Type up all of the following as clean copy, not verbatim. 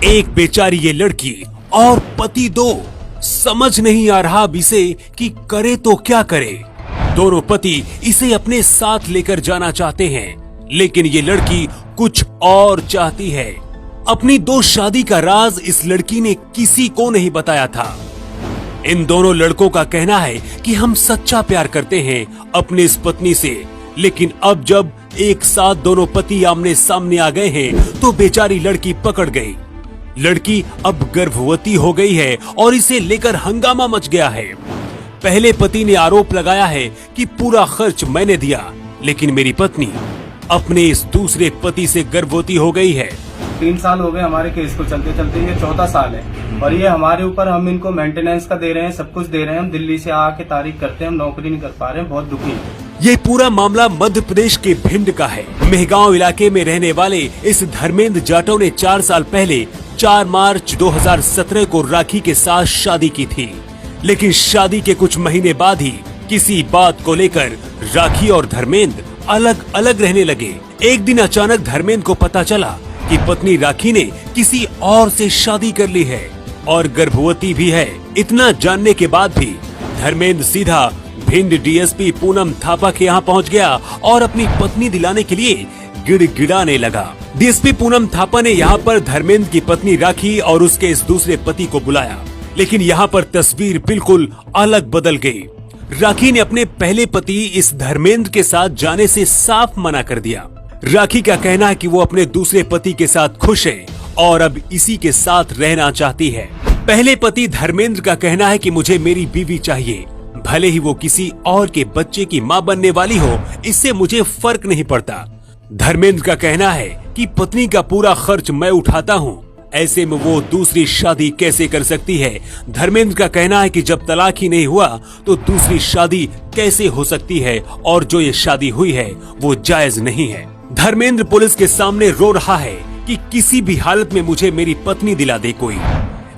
एक बेचारी ये लड़की और पति दो, समझ नहीं आ रहा अब इसे कि करे तो क्या करे। दोनों पति इसे अपने साथ लेकर जाना चाहते हैं, लेकिन ये लड़की कुछ और चाहती है। अपनी दो शादी का राज इस लड़की ने किसी को नहीं बताया था। इन दोनों लड़कों का कहना है कि हम सच्चा प्यार करते हैं अपनी इस पत्नी से, लेकिन अब जब एक साथ दोनों पति आमने सामने आ गए हैं तो बेचारी लड़की पकड़ गई। लड़की अब गर्भवती हो गई है और इसे लेकर हंगामा मच गया है। पहले पति ने आरोप लगाया है कि पूरा खर्च मैंने दिया, लेकिन मेरी पत्नी अपने इस दूसरे पति से गर्भवती हो गई है। 3 साल हो गए हमारे केस को चलते चलते, ये 4था साल है और ये हमारे ऊपर, हम इनको मेंटेनेंस का दे रहे हैं, सब कुछ दे रहे हैं। हम दिल्ली से आके तारीख करते हैं, हम नौकरी नहीं कर पा रहे हैं, बहुत दुखी है। ये पूरा मामला मध्य प्रदेश के भिंड का है। मेहगांव इलाके में रहने वाले इस धर्मेंद्र जाटव ने 4 साल पहले 4 मार्च 2017 को राखी के साथ शादी की थी, लेकिन शादी के कुछ महीने बाद ही किसी बात को लेकर राखी और धर्मेंद्र अलग अलग रहने लगे। एक दिन अचानक धर्मेंद्र को पता चला कि पत्नी राखी ने किसी और से शादी कर ली है और गर्भवती भी है। इतना जानने के बाद भी धर्मेंद्र सीधा भिंड डीएसपी पूनम थापा के यहाँ पहुँच गया और अपनी पत्नी दिलाने के लिए गिड़गिड़ाने लगा। डीएसपी पूनम थापा ने यहाँ पर धर्मेंद्र की पत्नी राखी और उसके इस दूसरे पति को बुलाया, लेकिन यहाँ पर तस्वीर बिल्कुल अलग बदल गई। राखी ने अपने पहले पति इस धर्मेंद्र के साथ जाने से साफ मना कर दिया। राखी का कहना है कि वो अपने दूसरे पति के साथ खुश है और अब इसी के साथ रहना चाहती है। पहले पति धर्मेंद्र का कहना है कि मुझे मेरी बीवी चाहिए, भले ही वो किसी और के बच्चे की माँ बनने वाली हो, इससे मुझे फर्क नहीं पड़ता। धर्मेंद्र का कहना है कि पत्नी का पूरा खर्च मैं उठाता हूँ, ऐसे में वो दूसरी शादी कैसे कर सकती है। धर्मेंद्र का कहना है कि जब तलाक ही नहीं हुआ तो दूसरी शादी कैसे हो सकती है और जो ये शादी हुई है वो जायज नहीं है। धर्मेंद्र पुलिस के सामने रो रहा है कि किसी भी हालत में मुझे मेरी पत्नी दिला दे कोई,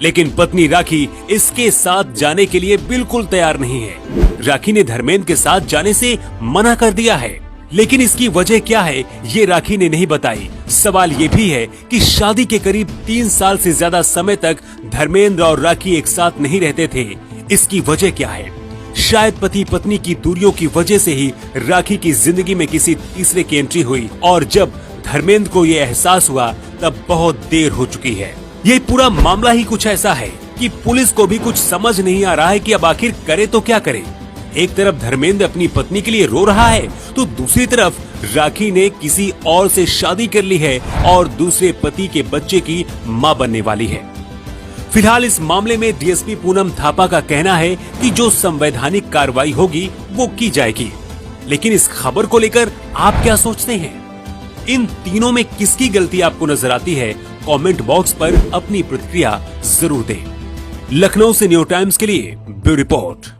लेकिन पत्नी राखी इसके साथ जाने के लिए बिल्कुल तैयार नहीं है। राखी ने धर्मेंद्र के साथ जाने से मना कर दिया है, लेकिन इसकी वजह क्या है ये राखी ने नहीं बताई। सवाल ये भी है कि शादी के करीब 3 साल से ज्यादा समय तक धर्मेंद्र और राखी एक साथ नहीं रहते थे। इसकी वजह क्या है? शायद पति पत्नी की दूरियों की वजह से ही राखी की जिंदगी में किसी तीसरे की एंट्री हुई और जब धर्मेंद्र को ये एहसास हुआ तब बहुत देर हो चुकी है। ये पूरा मामला ही कुछ ऐसा है कि पुलिस को भी कुछ समझ नहीं आ रहा है कि अब आखिर करे तो क्या करे। एक तरफ धर्मेंद्र अपनी पत्नी के लिए रो रहा है तो दूसरी तरफ राखी ने किसी और से शादी कर ली है और दूसरे पति के बच्चे की मां बनने वाली है। फिलहाल इस मामले में डीएसपी पूनम थापा का कहना है कि जो संवैधानिक कार्रवाई होगी वो की जाएगी, लेकिन इस खबर को लेकर आप क्या सोचते हैं? इन तीनों में किसकी गलती आपको नजर आती है? कमेंट बॉक्स पर अपनी प्रतिक्रिया जरूर दें। लखनऊ से न्यू टाइम्स के लिए ब्यूरो रिपोर्ट।